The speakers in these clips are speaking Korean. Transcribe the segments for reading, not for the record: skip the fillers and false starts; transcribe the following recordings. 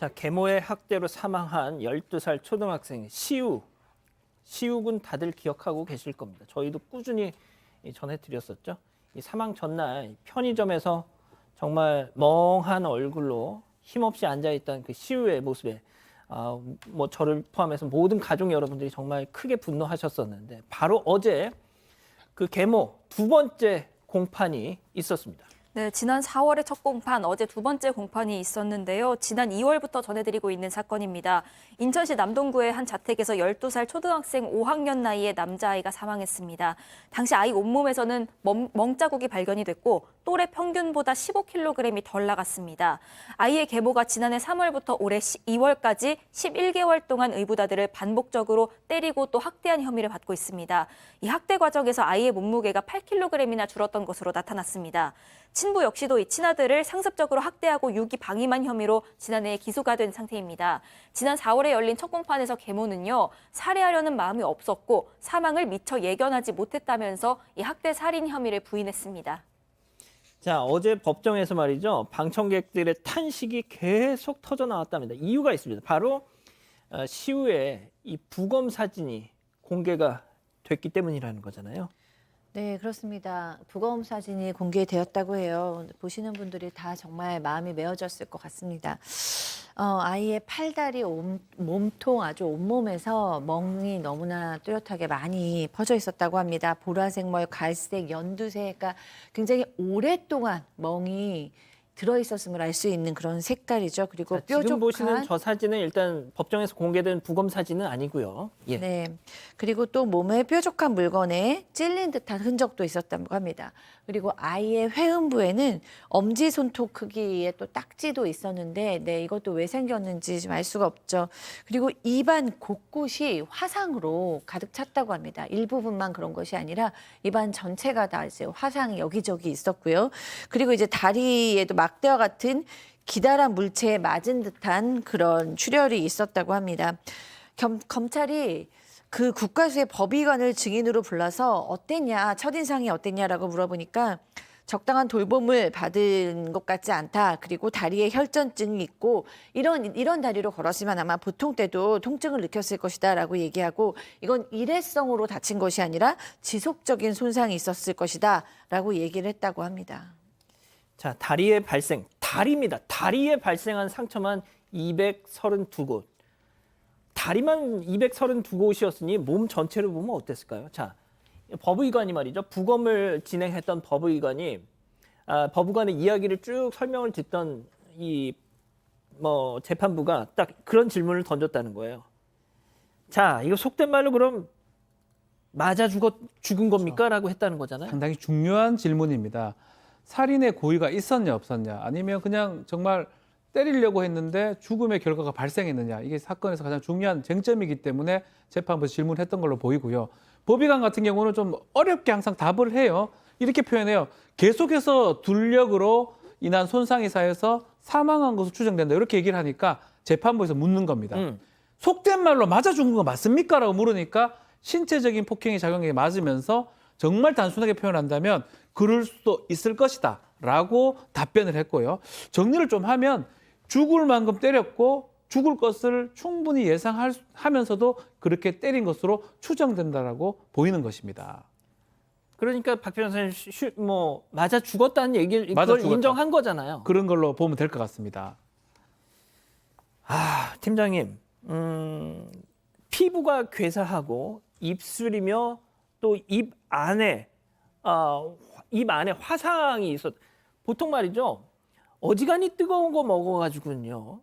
자, 계모의 학대로 사망한 12살 초등학생 시우군 다들 기억하고 계실 겁니다. 저희도 꾸준히 전해드렸었죠. 이 사망 전날 편의점에서 정말 멍한 얼굴로 힘없이 앉아있던 그 시우의 모습에 뭐 저를 포함해서 모든 가족 여러분들이 정말 크게 분노하셨었는데 바로 어제 그 계모 두 번째 공판이 있었습니다. 네, 지난 4월에 첫 공판, 어제 두 번째 공판이 있었는데요. 지난 2월부터 전해드리고 있는 사건입니다. 인천시 남동구의 한 자택에서 12살 초등학생 5학년 나이의 남자아이가 사망했습니다. 당시 아이 온몸에서는 멍자국이 발견이 됐고 또래 평균보다 15kg이 덜 나갔습니다. 아이의 계모가 지난해 3월부터 올해 2월까지 11개월 동안 의붓아들을 반복적으로 때리고 또 학대한 혐의를 받고 있습니다. 이 학대 과정에서 아이의 몸무게가 8kg이나 줄었던 것으로 나타났습니다. 친부 역시도 이 친아들을 상습적으로 학대하고 유기 방임한 혐의로 지난해 기소가 된 상태입니다. 지난 4월에 열린 첫 공판에서 계모는요, 살해하려는 마음이 없었고 사망을 미처 예견하지 못했다면서 이 학대 살인 혐의를 부인했습니다. 자, 어제 법정에서 말이죠. 방청객들의 탄식이 계속 터져 나왔답니다. 이유가 있습니다. 바로 시우의 이 부검 사진이 공개가 됐기 때문이라는 거잖아요. 네, 그렇습니다. 부검 사진이 공개되었다고 해요. 보시는 분들이 다 정말 마음이 메어졌을 것 같습니다. 아이의 팔다리, 몸통 아주 온몸에서 멍이 너무나 뚜렷하게 많이 퍼져 있었다고 합니다. 보라색 멀, 갈색, 연두색가 굉장히 오랫동안 멍이 들어있었음을 알 수 있는 그런 색깔이죠. 그리고 자, 지금 뾰족한 보시는 저 사진은 일단 법정에서 공개된 부검 사진은 아니고요. 예. 네. 그리고 또 몸에 뾰족한 물건에 찔린 듯한 흔적도 있었다고 합니다. 그리고 아이의 회음부에는 엄지 손톱 크기의 또 딱지도 있었는데, 네, 이것도 왜 생겼는지 좀 알 수가 없죠. 그리고 입안 곳곳이 화상으로 가득 찼다고 합니다. 일부분만 그런 것이 아니라 입안 전체가 다 이제 화상이 여기저기 있었고요. 그리고 이제 다리에도 막대와 같은 기다란 물체에 맞은 듯한 그런 출혈이 있었다고 합니다. 검찰이 그 국가수의 법의관을 증인으로 불러서 어땠냐, 첫인상이 어땠냐라고 물어보니까 적당한 돌봄을 받은 것 같지 않다. 그리고 다리에 혈전증이 있고 이런 다리로 걸었으면 아마 보통 때도 통증을 느꼈을 것이다라고 얘기하고, 이건 일회성으로 다친 것이 아니라 지속적인 손상이 있었을 것이다라고 얘기를 했다고 합니다. 자, 다리입니다. 다리에 발생한 상처만 232곳. 다리만 232곳이었으니 몸 전체를 보면 어땠을까요? 자, 법의관이 말이죠. 부검을 진행했던 법의관이 법의관의 이야기를 쭉 설명을 듣던 이 재판부가 딱 그런 질문을 던졌다는 거예요. 자, 이거 속된 말로 그럼 맞아 죽은 겁니까? 라고 했다는 거잖아요. 상당히 중요한 질문입니다. 살인의 고의가 있었냐 없었냐, 아니면 그냥 정말 때리려고 했는데 죽음의 결과가 발생했느냐, 이게 사건에서 가장 중요한 쟁점이기 때문에 재판부에서 질문했던 걸로 보이고요. 법의관 같은 경우는 좀 어렵게 항상 답을 해요. 이렇게 표현해요. 계속해서 둘력으로 인한 손상이 쌓여서 사망한 것으로 추정된다, 이렇게 얘기를 하니까 재판부에서 묻는 겁니다. 속된 말로 맞아 죽은 거 맞습니까? 라고 물으니까 신체적인 폭행의 작용에 맞으면서 정말 단순하게 표현한다면 그럴 수도 있을 것이다 라고 답변을 했고요. 정리를 좀 하면 죽을 만큼 때렸고 죽을 것을 충분히 예상하면서도 그렇게 때린 것으로 추정된다라고 보이는 것입니다. 그러니까 박 변호사님 맞아 죽었다는 얘기를 그걸 인정한 거잖아요. 그런 걸로 보면 될 것 같습니다. 팀장님, 피부가 괴사하고 입술이며 또 입 안에 화상이 있었. 보통 말이죠. 어지간히 뜨거운 거 먹어가지고는요.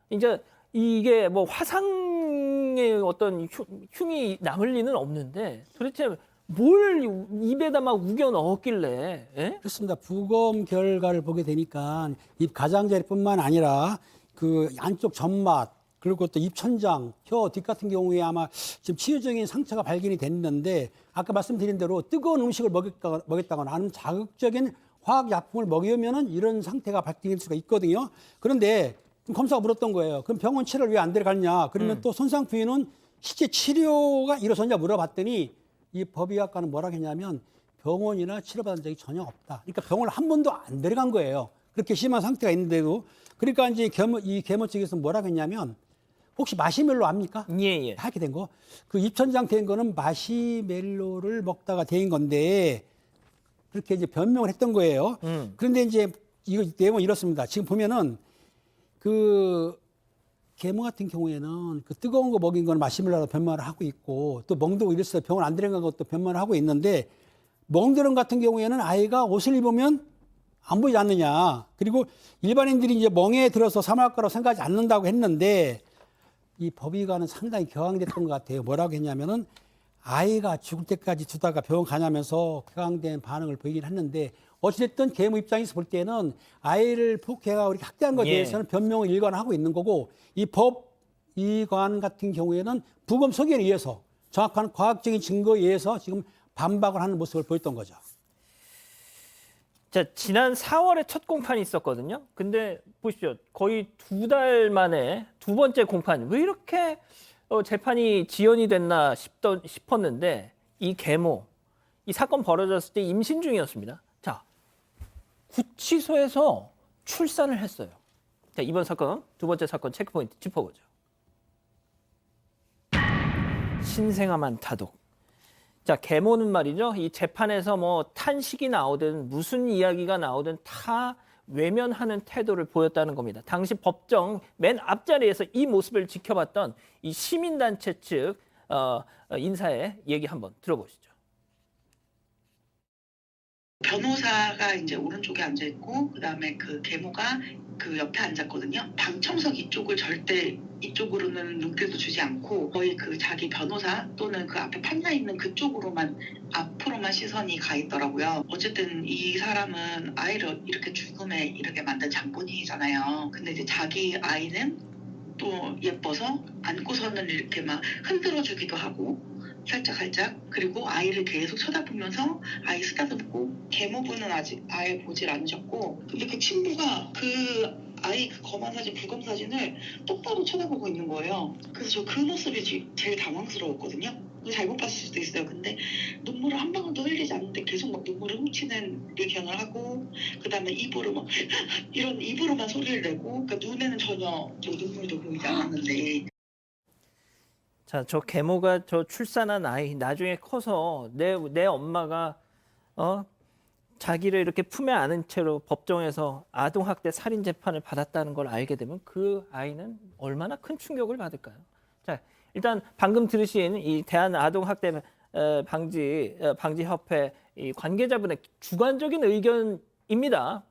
이제 이게 뭐 화상의 어떤 흉이 남을 리는 없는데 도대체 뭘 입에다 막 우겨 넣었길래? 예? 그렇습니다. 부검 결과를 보게 되니까 입 가장자리뿐만 아니라 그 안쪽 점막, 그리고 또 입천장, 혀 뒷 같은 경우에 아마 지금 치유적인 상처가 발견이 됐는데, 아까 말씀드린 대로 뜨거운 음식을 먹였다거나 아니면 자극적인 화학약품을 먹이면은 이런 상태가 발생할 수가 있거든요. 그런데 검사가 물었던 거예요. 그럼 병원 치료를 왜 안 데려갔냐? 그러면 또 손상 부위는 실제 치료가 이루어졌냐 물어봤더니 이 법의학과는 뭐라 했냐면 병원이나 치료받은 적이 전혀 없다. 그러니까 병원을 한 번도 안 데려간 거예요. 그렇게 심한 상태가 있는데도. 그러니까 이제 이 계모 측에서 뭐라고 했냐면 혹시 마시멜로 압니까? 예, 예. 하게 된 거. 그 입천장 된 거는 마시멜로를 먹다가 된 건데 그렇게 이제 변명을 했던 거예요. 그런데 이제 이거 내용은 이렇습니다. 지금 보면은 그 계모 같은 경우에는 그 뜨거운 거 먹인 거는 마시멜로로 변명을 하고 있고 또 멍들고 이랬을 때 병원 안 들어간 것도 변명을 하고 있는데 멍들은 같은 경우에는 아이가 옷을 입으면 안 보이지 않느냐. 그리고 일반인들이 이제 멍에 들어서 사망할 거라고 생각하지 않는다고 했는데 이 법의관은 상당히 격앙됐던 것 같아요. 뭐라고 했냐면은 아이가 죽을 때까지 두다가 병원 가냐면서 격앙된 반응을 보이긴 했는데 어찌됐든 계모 입장에서 볼 때는 아이를 폭행하고 이렇게 학대한 것에 예. 대해서는 변명을 일관하고 있는 거고 이 법의관 같은 경우에는 부검 소견에 의해서 정확한 과학적인 증거에 의해서 지금 반박을 하는 모습을 보였던 거죠. 자, 지난 4월에 첫 공판이 있었거든요. 근데 보십시오. 거의 2달 만에 두 번째 공판. 왜 이렇게 재판이 지연이 됐나 싶었는데 이 계모, 이 사건 벌어졌을 때 임신 중이었습니다. 자, 구치소에서 출산을 했어요. 자, 이번 사건, 두 번째 사건 체크포인트 짚어보죠. 신생아만 타독. 자, 계모는 말이죠. 이 재판에서 뭐 탄식이 나오든 무슨 이야기가 나오든 다 외면하는 태도를 보였다는 겁니다. 당시 법정 맨 앞자리에서 이 모습을 지켜봤던 이 시민단체 측 인사의 얘기 한번 들어보시죠. 변호사가 이제 오른쪽에 앉아 있고 그다음에 그 계모가 그 옆에 앉았거든요. 방청석 이쪽을 절대 이쪽으로는 눈길도 주지 않고 거의 그 자기 변호사 또는 그 앞에 판사 있는 그쪽으로만 앞으로만 시선이 가 있더라고요. 어쨌든 이 사람은 아이를 이렇게 죽음에 이르게 만든 장본인이잖아요. 근데 이제 자기 아이는 또 예뻐서 안고서는 이렇게 막 흔들어 주기도 하고 살짝 그리고 아이를 계속 쳐다보면서 아이 쓰다듬고 계모분은 아직 아예 보질 않으셨고 근데 그 친부가 그 아이 그 검안 사진 부검 사진을 똑바로 쳐다보고 있는 거예요. 그래서 저 그 모습이 제일 당황스러웠거든요. 잘못 봤을 수도 있어요. 근데 눈물을 한 방울도 흘리지 않는데 계속 막 눈물을 훔치는 리액션을 하고 그다음에 입으로 막 이런 입으로만 소리를 내고 그러니까 눈에는 전혀 저 눈물도 보이지 않았는데 자, 저 계모가 저 출산한 아이 나중에 커서 내 엄마가 자기를 이렇게 품에 안은 채로 법정에서 아동학대 살인 재판을 받았다는 걸 알게 되면 그 아이는 얼마나 큰 충격을 받을까요? 자, 일단 방금 들으신 이 대한아동학대 방지협회 이 관계자분의 주관적인 의견입니다.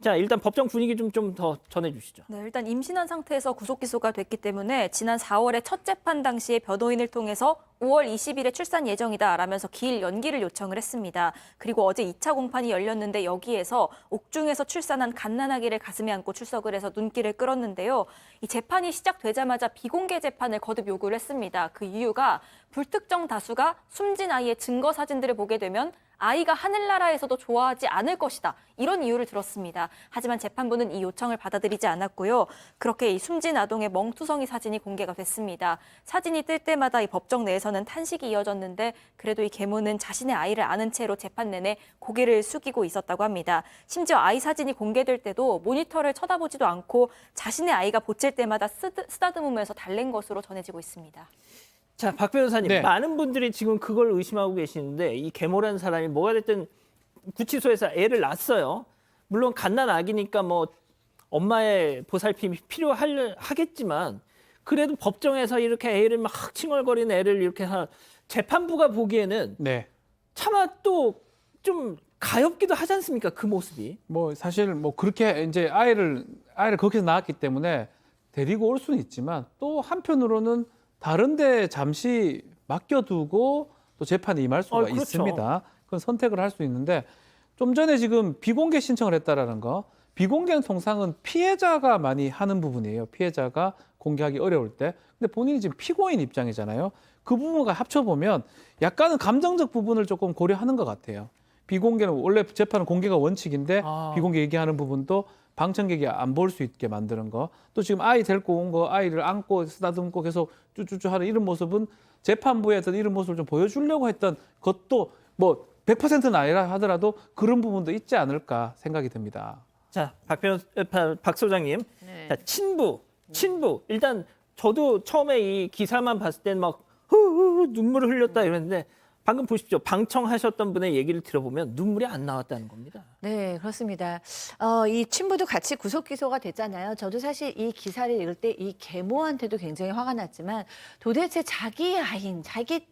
자, 일단 법정 분위기 좀 더 전해주시죠. 네, 일단 임신한 상태에서 구속 기소가 됐기 때문에 지난 4월에 첫 재판 당시에 변호인을 통해서 5월 20일에 출산 예정이다라면서 기일 연기를 요청을 했습니다. 그리고 어제 2차 공판이 열렸는데 여기에서 옥중에서 출산한 갓난아기를 가슴에 안고 출석을 해서 눈길을 끌었는데요. 이 재판이 시작되자마자 비공개 재판을 거듭 요구를 했습니다. 그 이유가 불특정 다수가 숨진 아이의 증거 사진들을 보게 되면 아이가 하늘나라에서도 좋아하지 않을 것이다. 이런 이유를 들었습니다. 하지만 재판부는 이 요청을 받아들이지 않았고요. 그렇게 이 숨진 아동의 멍투성이 사진이 공개가 됐습니다. 사진이 뜰 때마다 이 법정 내에서는 탄식이 이어졌는데 그래도 이 계모는 자신의 아이를 아는 채로 재판 내내 고개를 숙이고 있었다고 합니다. 심지어 아이 사진이 공개될 때도 모니터를 쳐다보지도 않고 자신의 아이가 보칠 때마다 쓰다듬으면서 달랜 것으로 전해지고 있습니다. 자, 박 변호사님, 네. 많은 분들이 지금 그걸 의심하고 계시는데 이 계모라는 사람이 뭐가 됐든 구치소에서 애를 낳았어요. 물론 갓난 아기니까 뭐 엄마의 보살핌이 필요하겠지만 그래도 법정에서 이렇게 애를 막 칭얼거리는 애를 이렇게 재판부가 보기에는 네. 차마 또 좀 가엾기도 하지 않습니까? 그 모습이. 뭐 사실 뭐 그렇게 이제 아이를 거기서 낳았기 때문에 데리고 올 수는 있지만 또 한편으로는 다른데 잠시 맡겨두고 또 재판에 임할 수가 그렇죠. 있습니다. 그건 선택을 할 수 있는데 좀 전에 지금 비공개 신청을 했다라는 거. 비공개는 통상은 피해자가 많이 하는 부분이에요. 피해자가 공개하기 어려울 때. 근데 본인이 지금 피고인 입장이잖아요. 그 부분과 합쳐보면 약간은 감정적 부분을 조금 고려하는 것 같아요. 비공개는 원래 재판은 공개가 원칙인데 비공개 얘기하는 부분도 방청객이 안 볼 수 있게 만드는 거. 또 지금 아이 데리고 온 거 아이를 안고 쓰다듬고 계속 쭈쭈쭈 하는 이런 모습은 재판부에 어떤 이런 모습을 좀 보여주려고 했던 것도 뭐 100%는 아니라 하더라도 그런 부분도 있지 않을까 생각이 듭니다. 자, 박 소장님. 네. 자, 친부. 일단 저도 처음에 이 기사만 봤을 때는 막 흐흐 눈물을 흘렸다 이랬는데 방금 보십시오. 방청하셨던 분의 얘기를 들어보면 눈물이 안 나왔다는 겁니다. 네, 그렇습니다. 이 친부도 같이 구속 기소가 됐잖아요. 저도 사실 이 기사를 읽을 때 이 계모한테도 굉장히 화가 났지만 도대체 자기 아이인, 자기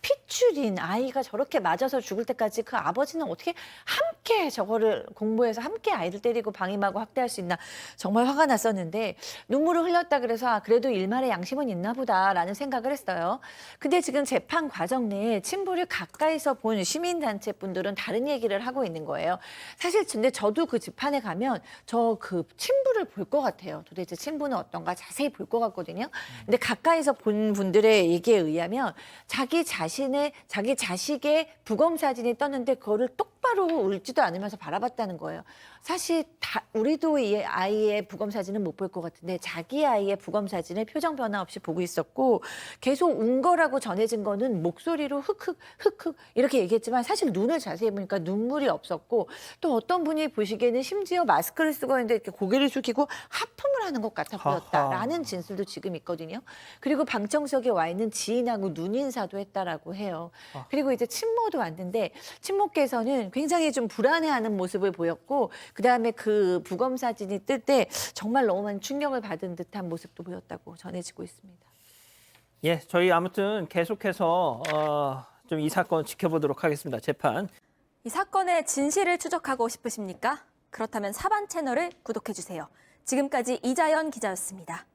핏줄인 아이가 저렇게 맞아서 죽을 때까지 그 아버지는 어떻게 함께 저거를 공부해서 함께 아이를 때리고 방임하고 학대할 수 있나 정말 화가 났었는데 눈물을 흘렸다 그래서 아, 그래도 일말의 양심은 있나 보다라는 생각을 했어요. 근데 지금 재판 과정 내에 친부를 가까이서 본 시민단체 분들은 다른 얘기를 하고 있는 거예요. 사실 근데 저도 그 재판에 가면 저 그 친부를 볼 것 같아요. 도대체 친부는 어떤가 자세히 볼 것 같거든요. 근데 가까이서 본 분들의 얘기에 의하면 자기 자식의 부검 사진이 떴는데 그거를 똑바로 울지도 않으면서 바라봤다는 거예요. 사실 우리도 이 아이의 부검 사진은 못 볼 것 같은데 자기 아이의 부검 사진을 표정 변화 없이 보고 있었고 계속 운 거라고 전해진 거는 목소리로 흑흑 이렇게 얘기했지만 사실 눈을 자세히 보니까 눈물이 없었고 또 어떤 분이 보시기에는 심지어 마스크를 쓰고 있는데 이렇게 고개를 숙이고 하품을 하는 것 같아 보였다라는 진술도 지금 있거든요. 그리고 방청석에 와 있는 지인하고 눈인사도 했다라고 해요. 그리고 이제 친모도 왔는데 친모께서는 굉장히 좀 불안해하는 모습을 보였고 그다음에 그 부검 사진이 뜰 때 정말 너무 많은 충격을 받은 듯한 모습도 보였다고 전해지고 있습니다. 예, 저희 아무튼 계속해서 좀 이 사건 지켜보도록 하겠습니다. 재판. 이 사건의 진실을 추적하고 싶으십니까? 그렇다면 사반 채널을 구독해 주세요. 지금까지 이자연 기자였습니다.